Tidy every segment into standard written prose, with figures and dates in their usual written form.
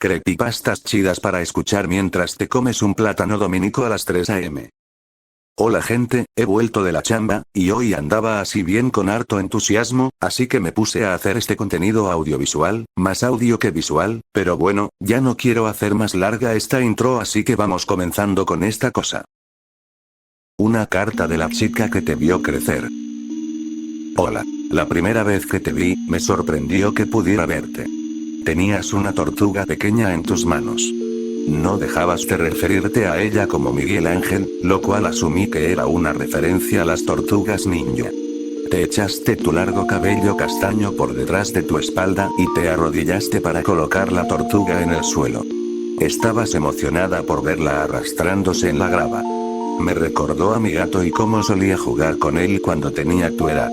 Creepypastas chidas para escuchar mientras te comes un plátano dominico a las 3 am. Hola gente, he vuelto de la chamba, y hoy andaba así bien con harto entusiasmo, así que me puse a hacer este contenido audiovisual, más audio que visual, pero bueno, ya no quiero hacer más larga esta intro, así que vamos comenzando con esta cosa. Una carta de la chica que te vio crecer. Hola. La primera vez que te vi, me sorprendió que pudiera verte. Tenías una tortuga pequeña en tus manos. No dejabas de referirte a ella como Miguel Ángel, lo cual asumí que era una referencia a las tortugas ninja. Te echaste tu largo cabello castaño por detrás de tu espalda y te arrodillaste para colocar la tortuga en el suelo. Estabas emocionada por verla arrastrándose en la grava. Me recordó a mi gato y cómo solía jugar con él cuando tenía tu edad.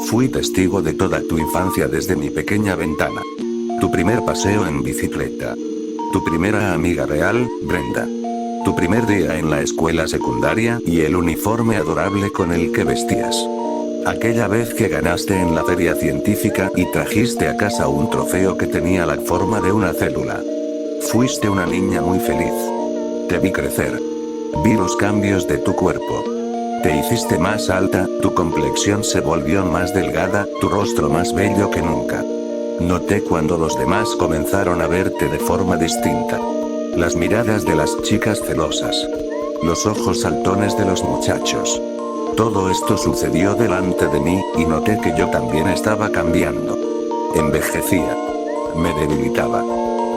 Fui testigo de toda tu infancia desde mi pequeña ventana. Tu primer paseo en bicicleta. Tu primera amiga real, Brenda. Tu primer día en la escuela secundaria y el uniforme adorable con el que vestías. Aquella vez que ganaste en la feria científica y trajiste a casa un trofeo que tenía la forma de una célula. Fuiste una niña muy feliz. Te vi crecer. Vi los cambios de tu cuerpo. Te hiciste más alta, tu complexión se volvió más delgada, tu rostro más bello que nunca. Noté cuando los demás comenzaron a verte de forma distinta. Las miradas de las chicas celosas. Los ojos saltones de los muchachos. Todo esto sucedió delante de mí, y noté que yo también estaba cambiando. Envejecía. Me debilitaba.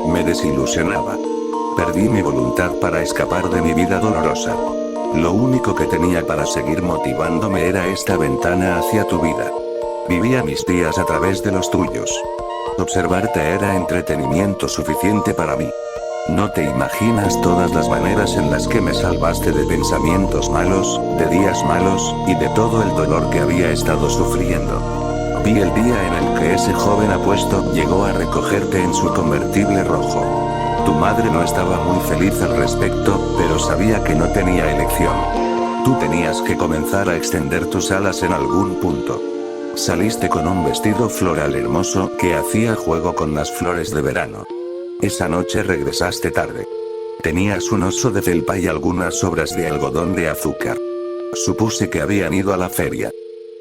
Me desilusionaba. Perdí mi voluntad para escapar de mi vida dolorosa. Lo único que tenía para seguir motivándome era esta ventana hacia tu vida. Vivía mis días a través de los tuyos. Observarte era entretenimiento suficiente para mí. No te imaginas todas las maneras en las que me salvaste de pensamientos malos, de días malos, y de todo el dolor que había estado sufriendo. Vi el día en el que ese joven apuesto llegó a recogerte en su convertible rojo. Tu madre no estaba muy feliz al respecto, pero sabía que no tenía elección. Tú tenías que comenzar a extender tus alas en algún punto. Saliste con un vestido floral hermoso que hacía juego con las flores de verano. Esa noche regresaste tarde. Tenías un oso de felpa y algunas sobras de algodón de azúcar. Supuse que habían ido a la feria.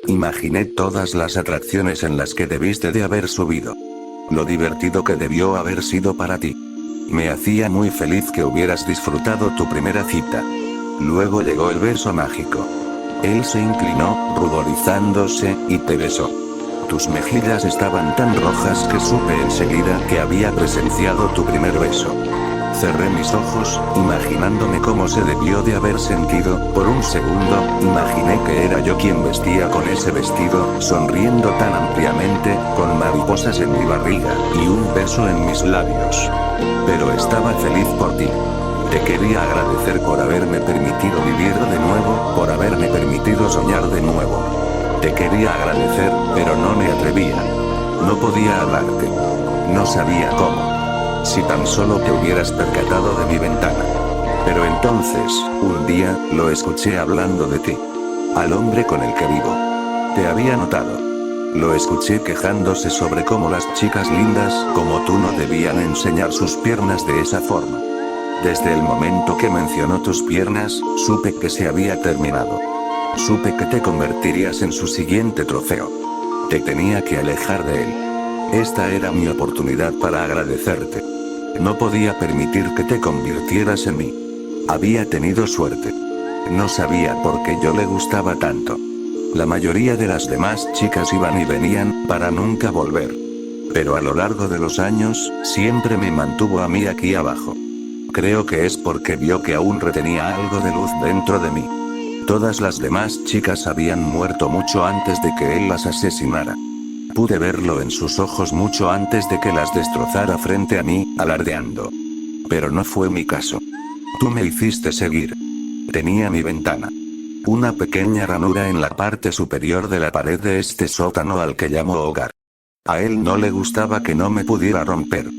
Imaginé todas las atracciones en las que debiste de haber subido. Lo divertido que debió haber sido para ti. Me hacía muy feliz que hubieras disfrutado tu primera cita. Luego llegó el beso mágico. Él se inclinó, ruborizándose, y te besó. Tus mejillas estaban tan rojas que supe enseguida que había presenciado tu primer beso. Cerré mis ojos, imaginándome cómo se debió de haber sentido. Por un segundo, imaginé que era yo quien vestía con ese vestido, sonriendo tan ampliamente, con mariposas en mi barriga, y un beso en mis labios. Pero estaba feliz por ti. Te quería agradecer por haberme permitido vivir de nuevo, por haberme permitido soñar de nuevo. Te quería agradecer, pero no me atrevía. No podía hablarte. No sabía cómo. Si tan solo te hubieras percatado de mi ventana. Pero entonces, un día, lo escuché hablando de ti. Al hombre con el que vivo. Te había notado. Lo escuché quejándose sobre cómo las chicas lindas, como tú, no debían enseñar sus piernas de esa forma. Desde el momento que mencionó tus piernas, supe que se había terminado. Supe que te convertirías en su siguiente trofeo. Te tenía que alejar de él. Esta era mi oportunidad para agradecerte. No podía permitir que te convirtieras en mí. Había tenido suerte. No sabía por qué yo le gustaba tanto. La mayoría de las demás chicas iban y venían, para nunca volver. Pero a lo largo de los años, siempre me mantuvo a mí aquí abajo. Creo que es porque vio que aún retenía algo de luz dentro de mí. Todas las demás chicas habían muerto mucho antes de que él las asesinara. Pude verlo en sus ojos mucho antes de que las destrozara frente a mí, alardeando. Pero no fue mi caso. Tú me hiciste seguir. Tenía mi ventana. Una pequeña ranura en la parte superior de la pared de este sótano al que llamo hogar. A él no le gustaba que no me pudiera romper.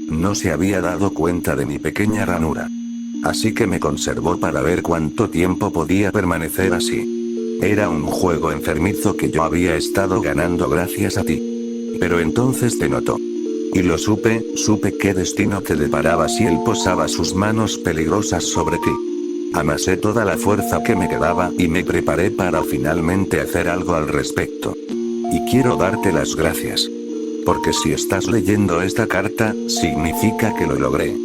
No se había dado cuenta de mi pequeña ranura. Así que me conservó para ver cuánto tiempo podía permanecer así. Era un juego enfermizo que yo había estado ganando gracias a ti. Pero entonces te notó. Y lo supe qué destino te deparaba si él posaba sus manos peligrosas sobre ti. Amasé toda la fuerza que me quedaba y me preparé para finalmente hacer algo al respecto. Y quiero darte las gracias. Porque si estás leyendo esta carta, significa que lo logré.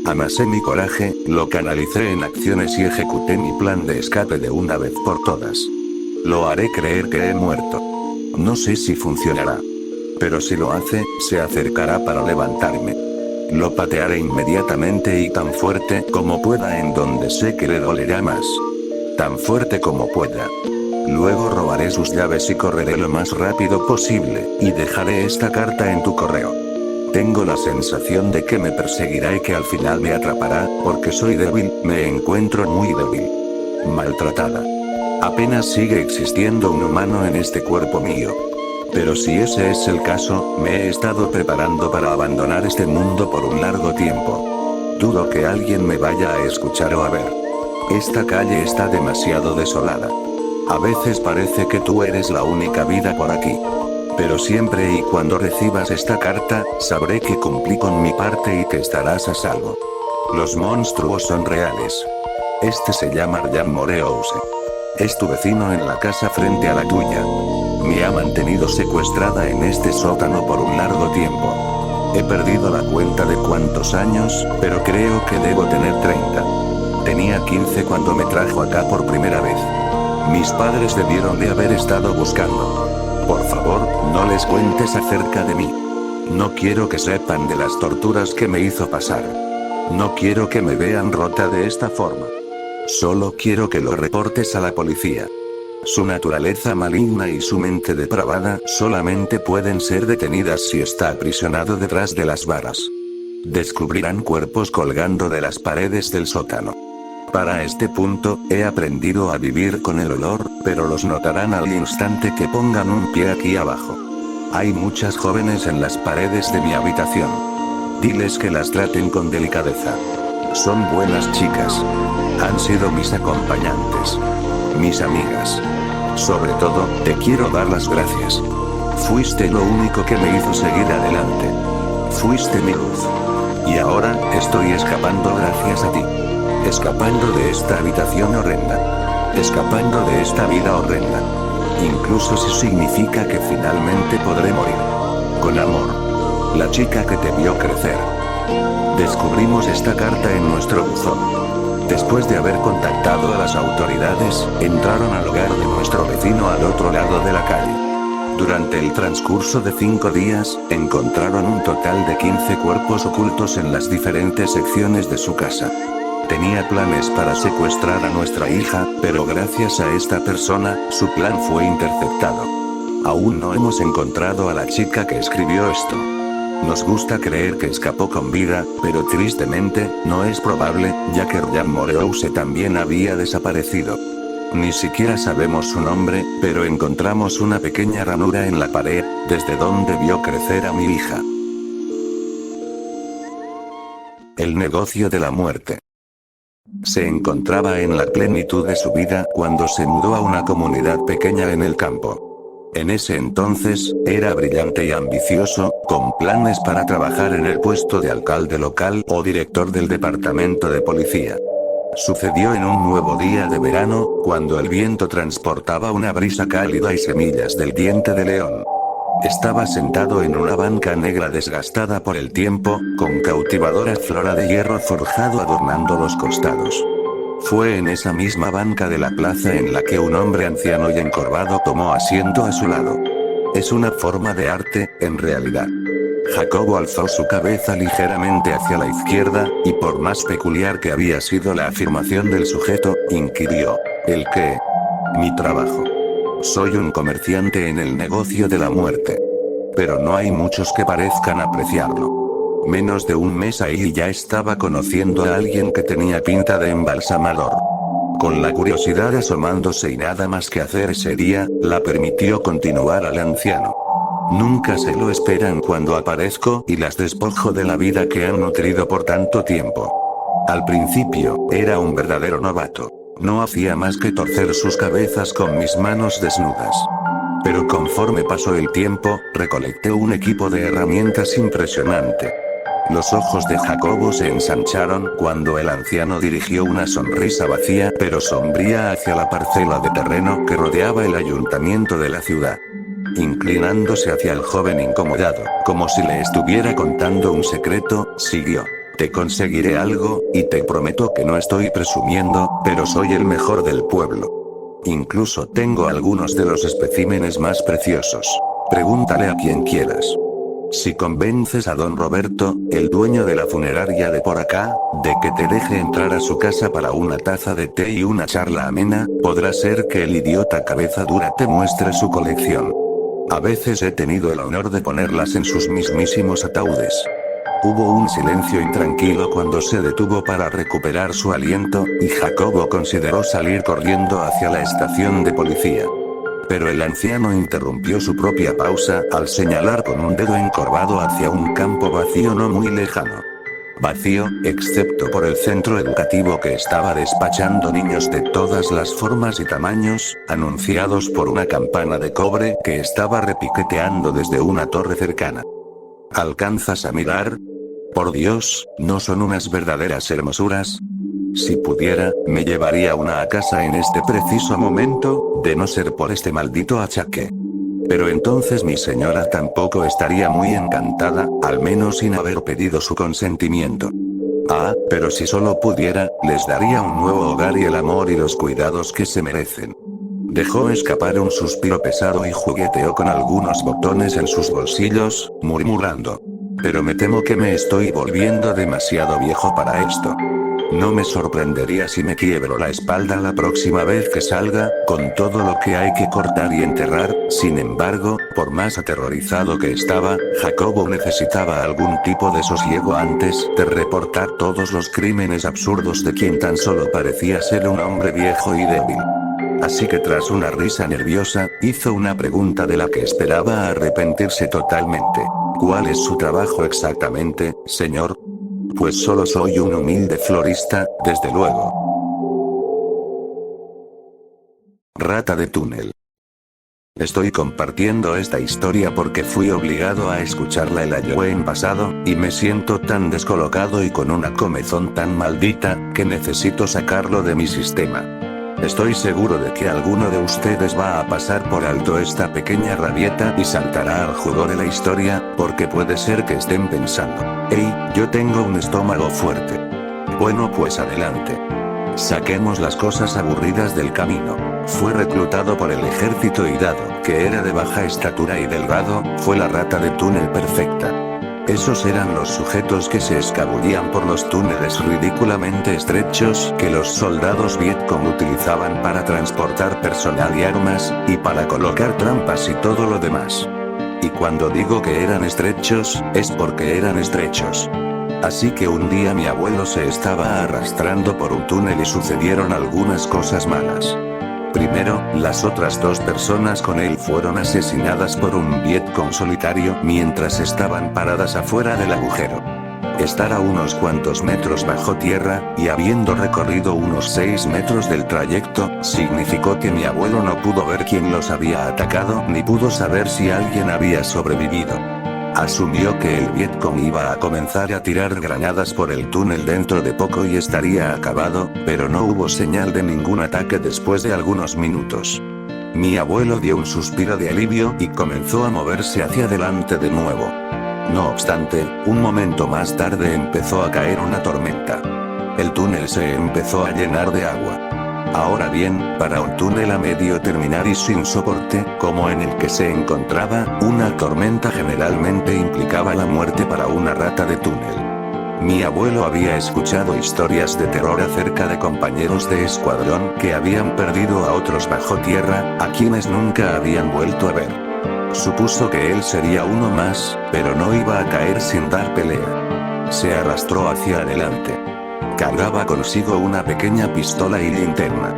Amasé mi coraje, lo canalicé en acciones y ejecuté mi plan de escape de una vez por todas. Lo haré creer que he muerto. No sé si funcionará. Pero si lo hace, se acercará para levantarme. Lo patearé inmediatamente y tan fuerte como pueda en donde sé que le dolerá más. Tan fuerte como pueda. Luego robaré sus llaves y correré lo más rápido posible, y dejaré esta carta en tu correo. Tengo la sensación de que me perseguirá y que al final me atrapará, porque soy débil, me encuentro muy débil. Maltratada. Apenas sigue existiendo un humano en este cuerpo mío. Pero si ese es el caso, me he estado preparando para abandonar este mundo por un largo tiempo. Dudo que alguien me vaya a escuchar o a ver. Esta calle está demasiado desolada. A veces parece que tú eres la única vida por aquí. Pero siempre y cuando recibas esta carta, sabré que cumplí con mi parte y que estarás a salvo. Los monstruos son reales. Este se llama Ryan Morehouse. Es tu vecino en la casa frente a la tuya. Me ha mantenido secuestrada en este sótano por un largo tiempo. He perdido la cuenta de cuántos años, pero creo que debo tener 30. Tenía 15 cuando me trajo acá por primera vez. Mis padres debieron de haber estado buscando. Por favor, no les cuentes acerca de mí. No quiero que sepan de las torturas que me hizo pasar. No quiero que me vean rota de esta forma. Solo quiero que lo reportes a la policía. Su naturaleza maligna y su mente depravada solamente pueden ser detenidas si está aprisionado detrás de las varas. Descubrirán cuerpos colgando de las paredes del sótano. Para este punto, he aprendido a vivir con el olor, pero los notarán al instante que pongan un pie aquí abajo. Hay muchas jóvenes en las paredes de mi habitación. Diles que las traten con delicadeza. Son buenas chicas. Han sido mis acompañantes. Mis amigas. Sobre todo, te quiero dar las gracias. Fuiste lo único que me hizo seguir adelante. Fuiste mi luz. Y ahora, estoy escapando gracias a ti. Escapando de esta habitación horrenda. Escapando de esta vida horrenda. Incluso si significa que finalmente podré morir. Con amor. La chica que te vio crecer. Descubrimos esta carta en nuestro buzón. Después de haber contactado a las autoridades, entraron al hogar de nuestro vecino al otro lado de la calle. Durante el transcurso de 5 días, encontraron un total de 15 cuerpos ocultos en las diferentes secciones de su casa. Tenía planes para secuestrar a nuestra hija, pero gracias a esta persona, su plan fue interceptado. Aún no hemos encontrado a la chica que escribió esto. Nos gusta creer que escapó con vida, pero tristemente, no es probable, ya que Ryan Morehouse también había desaparecido. Ni siquiera sabemos su nombre, pero encontramos una pequeña ranura en la pared, desde donde vio crecer a mi hija. El negocio de la muerte. Se encontraba en la plenitud de su vida cuando se mudó a una comunidad pequeña en el campo. En ese entonces, era brillante y ambicioso, con planes para trabajar en el puesto de alcalde local o director del departamento de policía. Sucedió en un nuevo día de verano, cuando el viento transportaba una brisa cálida y semillas del diente de león. Estaba sentado en una banca negra desgastada por el tiempo, con cautivadora flora de hierro forjado adornando los costados. Fue en esa misma banca de la plaza en la que un hombre anciano y encorvado tomó asiento a su lado. Es una forma de arte, en realidad. Jacobo alzó su cabeza ligeramente hacia la izquierda, y por más peculiar que había sido la afirmación del sujeto, inquirió: ¿el qué? Mi trabajo. Soy un comerciante en el negocio de la muerte. Pero no hay muchos que parezcan apreciarlo. Menos de un mes ahí y ya estaba conociendo a alguien que tenía pinta de embalsamador. Con la curiosidad asomándose y nada más que hacer ese día, la permitió continuar al anciano. Nunca se lo esperan cuando aparezco y las despojo de la vida que han nutrido por tanto tiempo. Al principio, era un verdadero novato. No hacía más que torcer sus cabezas con mis manos desnudas. Pero conforme pasó el tiempo, recolecté un equipo de herramientas impresionante. Los ojos de Jacobo se ensancharon cuando el anciano dirigió una sonrisa vacía pero sombría hacia la parcela de terreno que rodeaba el ayuntamiento de la ciudad. Inclinándose hacia el joven incomodado, como si le estuviera contando un secreto, siguió. Te conseguiré algo, y te prometo que no estoy presumiendo, pero soy el mejor del pueblo. Incluso tengo algunos de los especímenes más preciosos. Pregúntale a quien quieras. Si convences a don Roberto, el dueño de la funeraria de por acá, de que te deje entrar a su casa para una taza de té y una charla amena, podrá ser que el idiota cabeza dura te muestre su colección. A veces he tenido el honor de ponerlas en sus mismísimos ataúdes. Hubo un silencio intranquilo cuando se detuvo para recuperar su aliento, y Jacobo consideró salir corriendo hacia la estación de policía. Pero el anciano interrumpió su propia pausa al señalar con un dedo encorvado hacia un campo vacío no muy lejano. Vacío, excepto por el centro educativo que estaba despachando niños de todas las formas y tamaños, anunciados por una campana de cobre que estaba repiqueteando desde una torre cercana. ¿Alcanzas a mirar? Por Dios, ¿no son unas verdaderas hermosuras? Si pudiera, me llevaría una a casa en este preciso momento, de no ser por este maldito achaque. Pero entonces mi señora tampoco estaría muy encantada, al menos sin haber pedido su consentimiento. Ah, pero si solo pudiera, les daría un nuevo hogar y el amor y los cuidados que se merecen. Dejó escapar un suspiro pesado y jugueteó con algunos botones en sus bolsillos, murmurando. Pero me temo que me estoy volviendo demasiado viejo para esto. No me sorprendería si me quiebro la espalda la próxima vez que salga, con todo lo que hay que cortar y enterrar. Sin embargo, por más aterrorizado que estaba, Jacobo necesitaba algún tipo de sosiego antes de reportar todos los crímenes absurdos de quien tan solo parecía ser un hombre viejo y débil. Así que tras una risa nerviosa, hizo una pregunta de la que esperaba arrepentirse totalmente. ¿Cuál es su trabajo exactamente, señor? Pues solo soy un humilde florista, desde luego. Rata de túnel. Estoy compartiendo esta historia porque fui obligado a escucharla el Halloween pasado, y me siento tan descolocado y con una comezón tan maldita, que necesito sacarlo de mi sistema. Estoy seguro de que alguno de ustedes va a pasar por alto esta pequeña rabieta y saltará al jugo de la historia, porque puede ser que estén pensando, hey, yo tengo un estómago fuerte. Bueno, pues adelante. Saquemos las cosas aburridas del camino. Fue reclutado por el ejército y dado que era de baja estatura y delgado, fue la rata de túnel perfecta. Esos eran los sujetos que se escabullían por los túneles ridículamente estrechos que los soldados Vietcong utilizaban para transportar personal y armas, y para colocar trampas y todo lo demás. Y cuando digo que eran estrechos, es porque eran estrechos. Así que un día mi abuelo se estaba arrastrando por un túnel y sucedieron algunas cosas malas. Primero, las otras dos personas con él fueron asesinadas por un Vietcong solitario mientras estaban paradas afuera del agujero. Estar a unos cuantos metros bajo tierra, y habiendo recorrido unos 6 metros del trayecto, significó que mi abuelo no pudo ver quién los había atacado ni pudo saber si alguien había sobrevivido. Asumió que el Vietcong iba a comenzar a tirar granadas por el túnel dentro de poco y estaría acabado, pero no hubo señal de ningún ataque después de algunos minutos. Mi abuelo dio un suspiro de alivio y comenzó a moverse hacia adelante de nuevo. No obstante, un momento más tarde empezó a caer una tormenta. El túnel se empezó a llenar de agua. Ahora bien, para un túnel a medio terminar y sin soporte, como en el que se encontraba, una tormenta generalmente implicaba la muerte para una rata de túnel. Mi abuelo había escuchado historias de terror acerca de compañeros de escuadrón que habían perdido a otros bajo tierra, a quienes nunca habían vuelto a ver. Supuso que él sería uno más, pero no iba a caer sin dar pelea. Se arrastró hacia adelante. Cargaba consigo una pequeña pistola y linterna.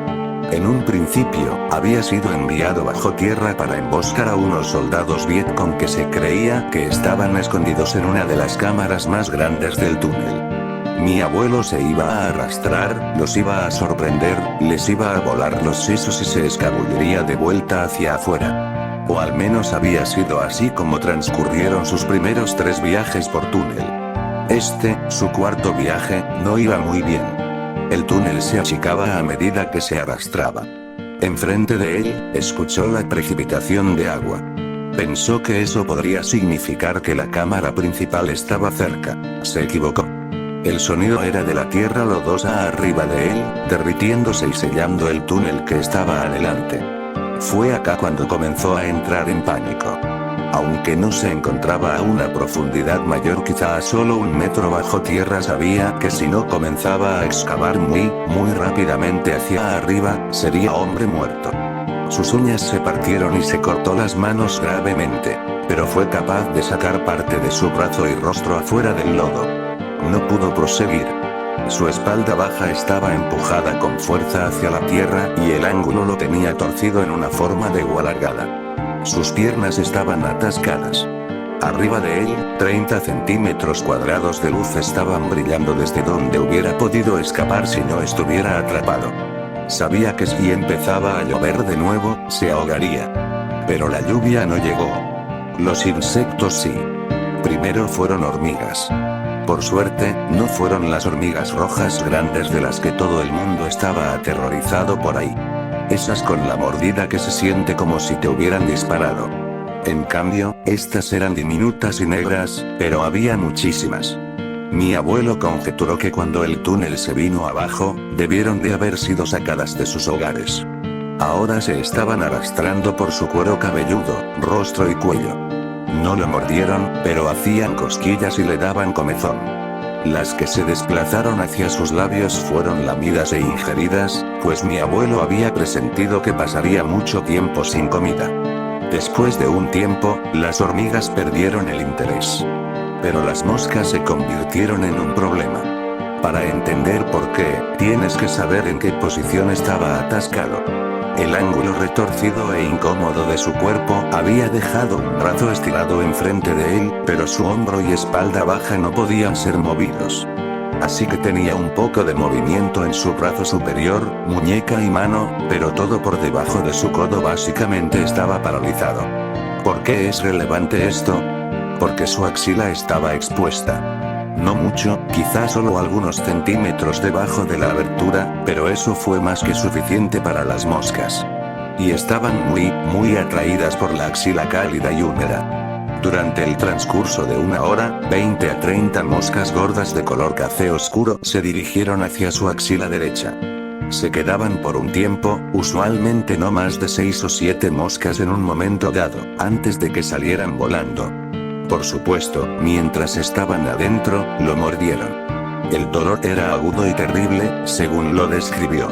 En un principio, había sido enviado bajo tierra para emboscar a unos soldados Vietcong que se creía que estaban escondidos en una de las cámaras más grandes del túnel. Mi abuelo se iba a arrastrar, los iba a sorprender, les iba a volar los sesos y se escabullería de vuelta hacia afuera. O al menos había sido así como transcurrieron sus primeros 3 viajes por túnel. Su cuarto viaje, no iba muy bien. El túnel se achicaba a medida que se arrastraba. Enfrente de él, escuchó la precipitación de agua. Pensó que eso podría significar que la cámara principal estaba cerca. Se equivocó. El sonido era de la tierra lodosa arriba de él, derritiéndose y sellando el túnel que estaba adelante. Fue acá cuando comenzó a entrar en pánico. Aunque no se encontraba a una profundidad mayor, quizá a solo 1 metro bajo tierra, sabía que si no comenzaba a excavar muy rápidamente hacia arriba, sería hombre muerto. Sus uñas se partieron y se cortó las manos gravemente, pero fue capaz de sacar parte de su brazo y rostro afuera del lodo. No pudo proseguir. Su espalda baja estaba empujada con fuerza hacia la tierra y el ángulo lo tenía torcido en una forma de U alargada. Sus piernas estaban atascadas. Arriba de él, 30 centímetros cuadrados de luz estaban brillando desde donde hubiera podido escapar si no estuviera atrapado. Sabía que si empezaba a llover de nuevo, se ahogaría. Pero la lluvia no llegó. Los insectos sí. Primero fueron hormigas. Por suerte, no fueron las hormigas rojas grandes de las que todo el mundo estaba aterrorizado por ahí. Esas con la mordida que se siente como si te hubieran disparado. En cambio, estas eran diminutas y negras, pero había muchísimas. Mi abuelo conjeturó que cuando el túnel se vino abajo, debieron de haber sido sacadas de sus hogares. Ahora se estaban arrastrando por su cuero cabelludo, rostro y cuello. No lo mordieron, pero hacían cosquillas y le daban comezón. Las que se desplazaron hacia sus labios fueron lamidas e ingeridas, pues mi abuelo había presentido que pasaría mucho tiempo sin comida. Después de un tiempo, las hormigas perdieron el interés. Pero las moscas se convirtieron en un problema. Para entender por qué, tienes que saber en qué posición estaba atascado. El ángulo retorcido e incómodo de su cuerpo había dejado un brazo estirado enfrente de él, pero su hombro y espalda baja no podían ser movidos. Así que tenía un poco de movimiento en su brazo superior, muñeca y mano, pero todo por debajo de su codo básicamente estaba paralizado. ¿Por qué es relevante esto? Porque su axila estaba expuesta. No mucho, quizá solo algunos centímetros debajo de la abertura, pero eso fue más que suficiente para las moscas. Y estaban muy atraídas por la axila cálida y húmeda. Durante el transcurso de 1 hora, 20 a 30 moscas gordas de color café oscuro se dirigieron hacia su axila derecha. Se quedaban por un tiempo, usualmente no más de 6 o 7 moscas en un momento dado, antes de que salieran volando. Por supuesto, mientras estaban adentro, lo mordieron. El dolor era agudo y terrible, según lo describió.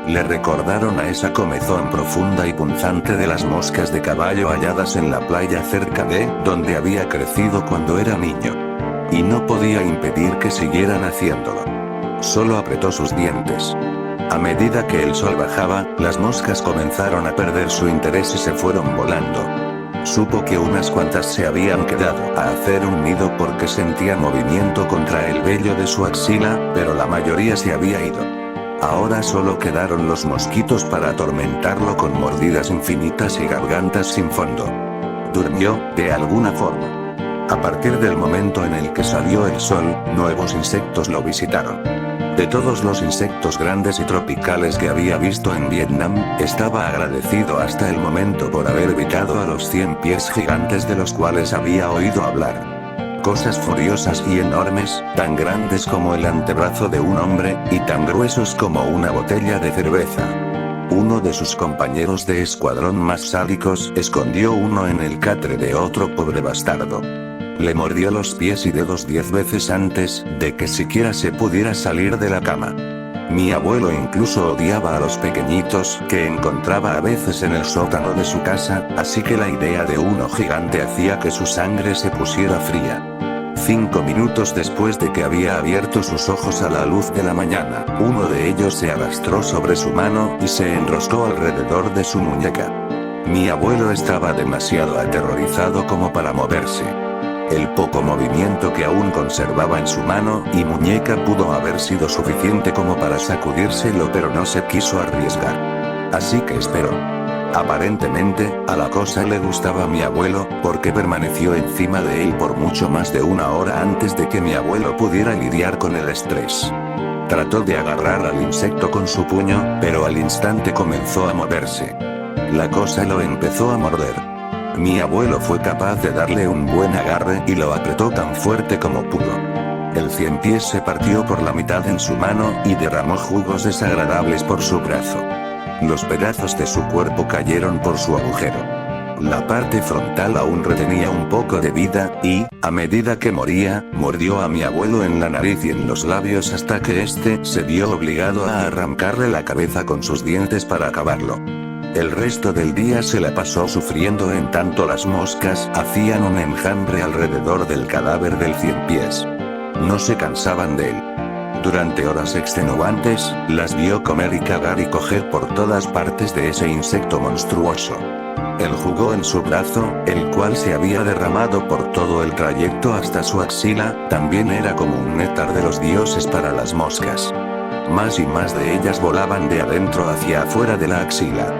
Le recordaron a esa comezón profunda y punzante de las moscas de caballo halladas en la playa cerca de donde había crecido cuando era niño. Y no podía impedir que siguieran haciéndolo. Solo apretó sus dientes. A medida que el sol bajaba, las moscas comenzaron a perder su interés y se fueron volando. Supo que unas cuantas se habían quedado a hacer un nido porque sentían movimiento contra el vello de su axila, pero la mayoría se había ido. Ahora solo quedaron los mosquitos para atormentarlo con mordidas infinitas y gargantas sin fondo. Durmió, de alguna forma. A partir del momento en el que salió el sol, nuevos insectos lo visitaron. De todos los insectos grandes y tropicales que había visto en Vietnam, estaba agradecido hasta el momento por haber evitado a los 100 pies gigantes de los cuales había oído hablar. Cosas furiosas y enormes, tan grandes como el antebrazo de un hombre, y tan gruesos como una botella de cerveza. Uno de sus compañeros de escuadrón más sádicos escondió uno en el catre de otro pobre bastardo. Le mordió los pies y dedos 10 veces antes de que siquiera se pudiera salir de la cama. Mi abuelo incluso odiaba a los pequeñitos que encontraba a veces en el sótano de su casa, así que la idea de uno gigante hacía que su sangre se pusiera fría. 5 minutos después de que había abierto sus ojos a la luz de la mañana, uno de ellos se arrastró sobre su mano y se enroscó alrededor de su muñeca. Mi abuelo estaba demasiado aterrorizado como para moverse. El poco movimiento que aún conservaba en su mano y muñeca pudo haber sido suficiente como para sacudírselo, pero no se quiso arriesgar. Así que esperó. Aparentemente, a la cosa le gustaba a mi abuelo, porque permaneció encima de él por mucho más de una hora antes de que mi abuelo pudiera lidiar con el estrés. Trató de agarrar al insecto con su puño, pero al instante comenzó a moverse. La cosa lo empezó a morder. Mi abuelo fue capaz de darle un buen agarre y lo apretó tan fuerte como pudo. El 100 pies se partió por la mitad en su mano y derramó jugos desagradables por su brazo. Los pedazos de su cuerpo cayeron por su agujero. La parte frontal aún retenía un poco de vida, y, a medida que moría, mordió a mi abuelo en la nariz y en los labios hasta que éste se vio obligado a arrancarle la cabeza con sus dientes para acabarlo. El resto del día se la pasó sufriendo en tanto las moscas hacían un enjambre alrededor del cadáver del 100 pies. No se cansaban de él. Durante horas extenuantes, las vio comer y cagar y coger por todas partes de ese insecto monstruoso. El jugo en su brazo, el cual se había derramado por todo el trayecto hasta su axila, también era como un néctar de los dioses para las moscas. Más y más de ellas volaban de adentro hacia afuera de la axila.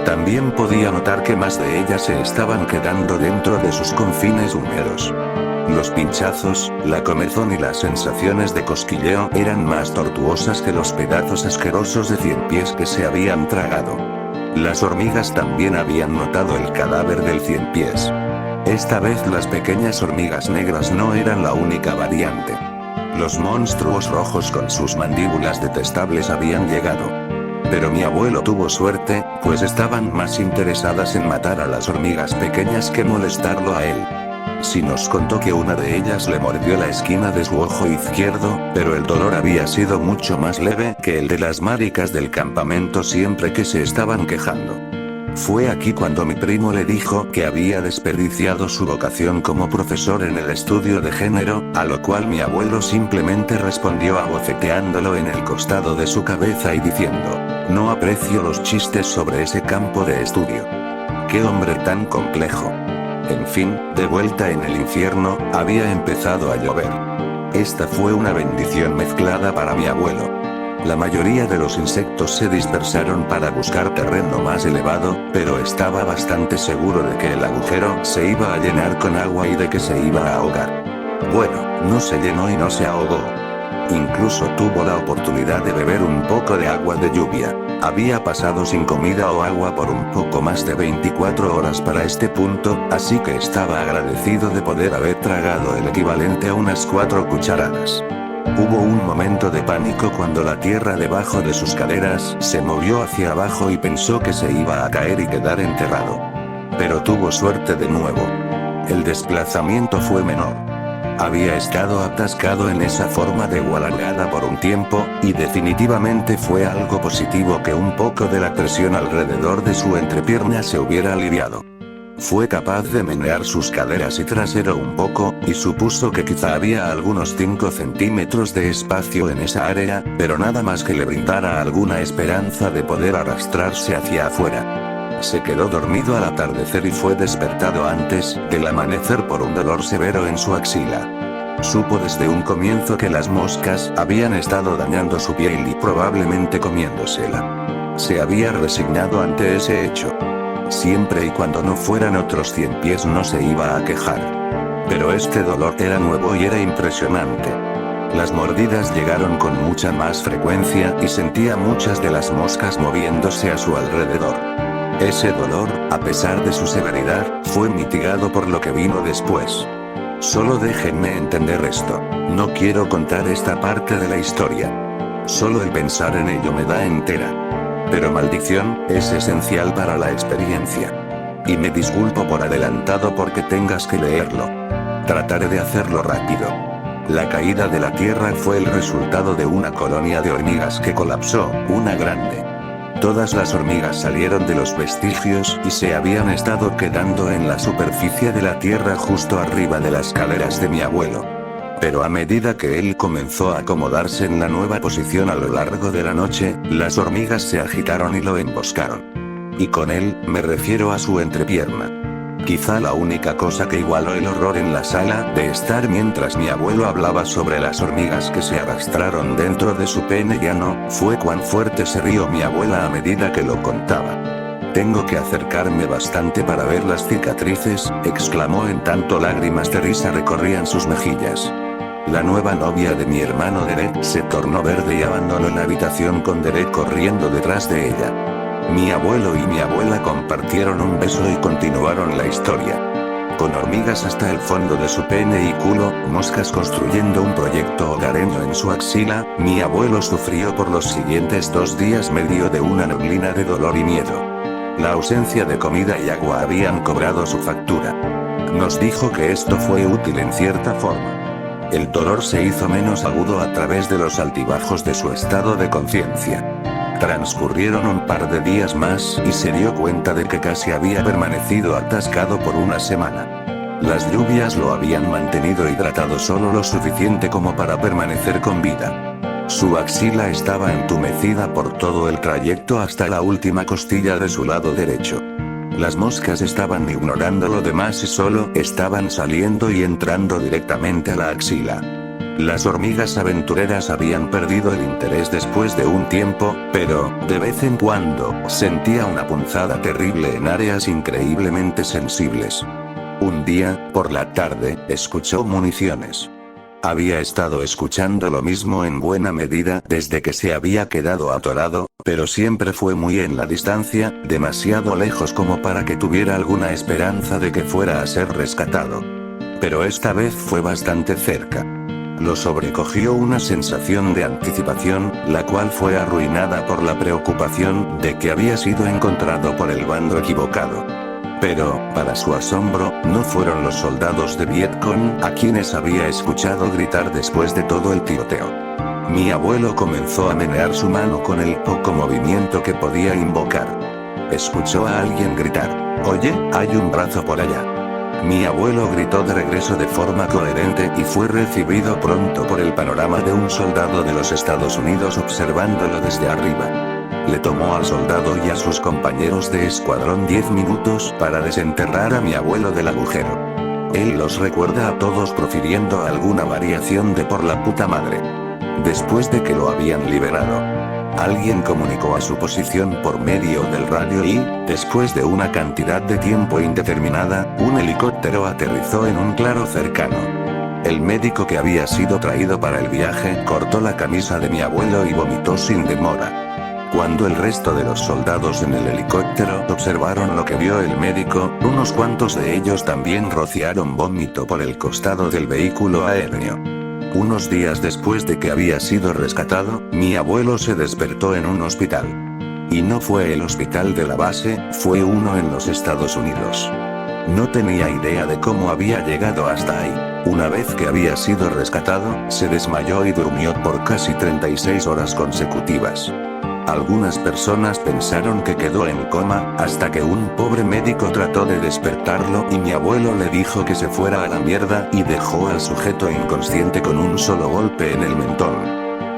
También podía notar que más de ellas se estaban quedando dentro de sus confines húmedos. Los pinchazos, la comezón y las sensaciones de cosquilleo eran más tortuosas que los pedazos asquerosos de 100 pies que se habían tragado. Las hormigas también habían notado el cadáver del 100 pies. Esta vez las pequeñas hormigas negras no eran la única variante. Los monstruos rojos con sus mandíbulas detestables habían llegado. Pero mi abuelo tuvo suerte, pues estaban más interesadas en matar a las hormigas pequeñas que molestarlo a él. Sí nos contó que una de ellas le mordió la esquina de su ojo izquierdo, pero el dolor había sido mucho más leve que el de las maricas del campamento siempre que se estaban quejando. Fue aquí cuando mi primo le dijo que había desperdiciado su vocación como profesor en el estudio de género, a lo cual mi abuelo simplemente respondió abofeteándolo en el costado de su cabeza y diciendo: "No aprecio los chistes sobre ese campo de estudio. ¡Qué hombre tan complejo!". En fin, de vuelta en el infierno, había empezado a llover. Esta fue una bendición mezclada para mi abuelo. La mayoría de los insectos se dispersaron para buscar terreno más elevado, pero estaba bastante seguro de que el agujero se iba a llenar con agua y de que se iba a ahogar. Bueno, no se llenó y no se ahogó. Incluso tuvo la oportunidad de beber un poco de agua de lluvia. Había pasado sin comida o agua por un poco más de 24 horas para este punto, así que estaba agradecido de poder haber tragado el equivalente a unas 4 cucharadas. Hubo un momento de pánico cuando la tierra debajo de sus caderas se movió hacia abajo y pensó que se iba a caer y quedar enterrado. Pero tuvo suerte de nuevo. El desplazamiento fue menor. Había estado atascado en esa forma de gualargada por un tiempo, y definitivamente fue algo positivo que un poco de la presión alrededor de su entrepierna se hubiera aliviado. Fue capaz de menear sus caderas y trasero un poco, y supuso que quizá había algunos 5 centímetros de espacio en esa área, pero nada más que le brindara alguna esperanza de poder arrastrarse hacia afuera. Se quedó dormido al atardecer y fue despertado antes del amanecer por un dolor severo en su axila. Supo desde un comienzo que las moscas habían estado dañando su piel y probablemente comiéndosela. Se había resignado ante ese hecho. Siempre y cuando no fueran otros 100 pies no se iba a quejar. Pero este dolor era nuevo y era impresionante. Las mordidas llegaron con mucha más frecuencia y sentía muchas de las moscas moviéndose a su alrededor. Ese dolor, a pesar de su severidad, fue mitigado por lo que vino después. Solo déjenme entender esto. No quiero contar esta parte de la historia. Solo el pensar en ello me da entera. Pero maldición, es esencial para la experiencia. Y me disculpo por adelantado porque tengas que leerlo. Trataré de hacerlo rápido. La caída de la Tierra fue el resultado de una colonia de hormigas que colapsó, una grande. Todas las hormigas salieron de los vestigios y se habían estado quedando en la superficie de la tierra justo arriba de las caderas de mi abuelo. Pero a medida que él comenzó a acomodarse en la nueva posición a lo largo de la noche, las hormigas se agitaron y lo emboscaron. Y con él, me refiero a su entrepierna. Quizá la única cosa que igualó el horror en la sala de estar mientras mi abuelo hablaba sobre las hormigas que se arrastraron dentro de su pene llano, fue cuán fuerte se rió mi abuela a medida que lo contaba. Tengo que acercarme bastante para ver las cicatrices, exclamó en tanto lágrimas de risa recorrían sus mejillas. La nueva novia de mi hermano Derek se tornó verde y abandonó la habitación con Derek corriendo detrás de ella. Mi abuelo y mi abuela compartieron un beso y continuaron la historia. Con hormigas hasta el fondo de su pene y culo, moscas construyendo un proyecto hogareño en su axila, mi abuelo sufrió por los siguientes 2 días medio de una neblina de dolor y miedo. La ausencia de comida y agua habían cobrado su factura. Nos dijo que esto fue útil en cierta forma. El dolor se hizo menos agudo a través de los altibajos de su estado de conciencia. Transcurrieron un par de días más y se dio cuenta de que casi había permanecido atascado por una semana. Las lluvias lo habían mantenido hidratado solo lo suficiente como para permanecer con vida. Su axila estaba entumecida por todo el trayecto hasta la última costilla de su lado derecho. Las moscas estaban ignorando lo demás y solo estaban saliendo y entrando directamente a la axila. Las hormigas aventureras habían perdido el interés después de un tiempo, pero, de vez en cuando, sentía una punzada terrible en áreas increíblemente sensibles. Un día, por la tarde, escuchó municiones. Había estado escuchando lo mismo en buena medida desde que se había quedado atorado, pero siempre fue muy en la distancia, demasiado lejos como para que tuviera alguna esperanza de que fuera a ser rescatado. Pero esta vez fue bastante cerca. Lo sobrecogió una sensación de anticipación, la cual fue arruinada por la preocupación de que había sido encontrado por el bando equivocado. Pero, para su asombro, no fueron los soldados de Vietcong a quienes había escuchado gritar después de todo el tiroteo. Mi abuelo comenzó a menear su mano con el poco movimiento que podía invocar. Escuchó a alguien gritar: «Oye, hay un brazo por allá». Mi abuelo gritó de regreso de forma coherente y fue recibido pronto por el panorama de un soldado de los Estados Unidos observándolo desde arriba. Le tomó al soldado y a sus compañeros de escuadrón 10 minutos para desenterrar a mi abuelo del agujero. Él los recuerda a todos profiriendo alguna variación de por la puta madre. Después de que lo habían liberado, alguien comunicó a su posición por medio del radio y, después de una cantidad de tiempo indeterminada, un helicóptero aterrizó en un claro cercano. El médico que había sido traído para el viaje cortó la camisa de mi abuelo y vomitó sin demora. Cuando el resto de los soldados en el helicóptero observaron lo que vio el médico, unos cuantos de ellos también rociaron vómito por el costado del vehículo aéreo. Unos días después de que había sido rescatado, mi abuelo se despertó en un hospital. Y no fue el hospital de la base, fue uno en los Estados Unidos. No tenía idea de cómo había llegado hasta ahí. Una vez que había sido rescatado, se desmayó y durmió por casi 36 horas consecutivas. Algunas personas pensaron que quedó en coma, hasta que un pobre médico trató de despertarlo y mi abuelo le dijo que se fuera a la mierda y dejó al sujeto inconsciente con un solo golpe en el mentón.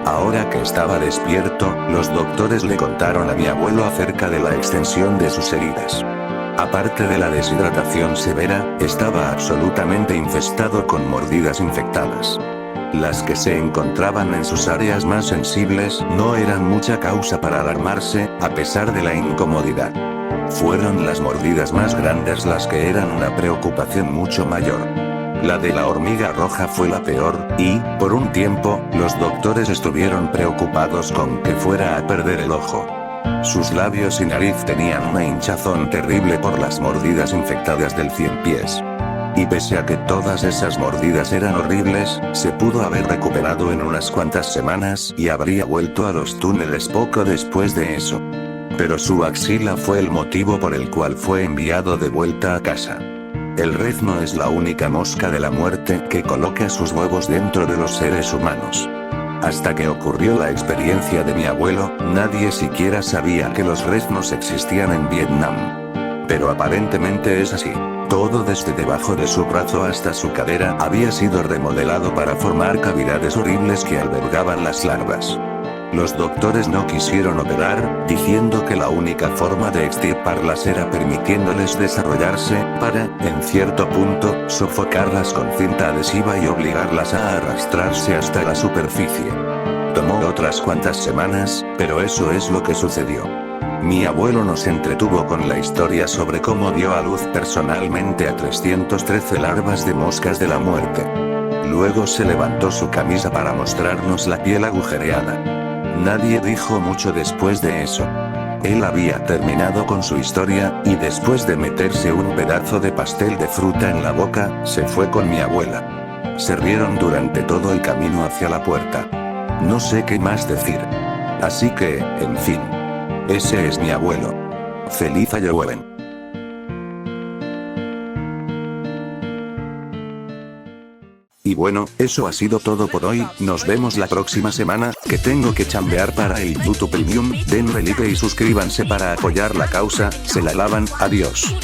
Ahora que estaba despierto, los doctores le contaron a mi abuelo acerca de la extensión de sus heridas. Aparte de la deshidratación severa, estaba absolutamente infestado con mordidas infectadas. Las que se encontraban en sus áreas más sensibles no eran mucha causa para alarmarse, a pesar de la incomodidad. Fueron las mordidas más grandes las que eran una preocupación mucho mayor. La de la hormiga roja fue la peor, y, por un tiempo, los doctores estuvieron preocupados con que fuera a perder el ojo. Sus labios y nariz tenían una hinchazón terrible por las mordidas infectadas del ciempiés. Y pese a que todas esas mordidas eran horribles, se pudo haber recuperado en unas cuantas semanas y habría vuelto a los túneles poco después de eso. Pero su axila fue el motivo por el cual fue enviado de vuelta a casa. El rezno es la única mosca de la muerte que coloca sus huevos dentro de los seres humanos. Hasta que ocurrió la experiencia de mi abuelo, nadie siquiera sabía que los reznos existían en Vietnam. Pero aparentemente es así. Todo desde debajo de su brazo hasta su cadera había sido remodelado para formar cavidades horribles que albergaban las larvas. Los doctores no quisieron operar, diciendo que la única forma de extirparlas era permitiéndoles desarrollarse, para, en cierto punto, sofocarlas con cinta adhesiva y obligarlas a arrastrarse hasta la superficie. Tomó otras cuantas semanas, pero eso es lo que sucedió. Mi abuelo nos entretuvo con la historia sobre cómo dio a luz personalmente a 313 larvas de moscas de la muerte. Luego se levantó su camisa para mostrarnos la piel agujereada. Nadie dijo mucho después de eso. Él había terminado con su historia, y después de meterse un pedazo de pastel de fruta en la boca, se fue con mi abuela. Se rieron durante todo el camino hacia la puerta. No sé qué más decir. Así que, en fin. Ese es mi abuelo. Feliz Halloween. Y bueno, eso ha sido todo por hoy, nos vemos la próxima semana, que tengo que chambear para el YouTube Premium, denle like y suscríbanse para apoyar la causa, se la lavan, adiós.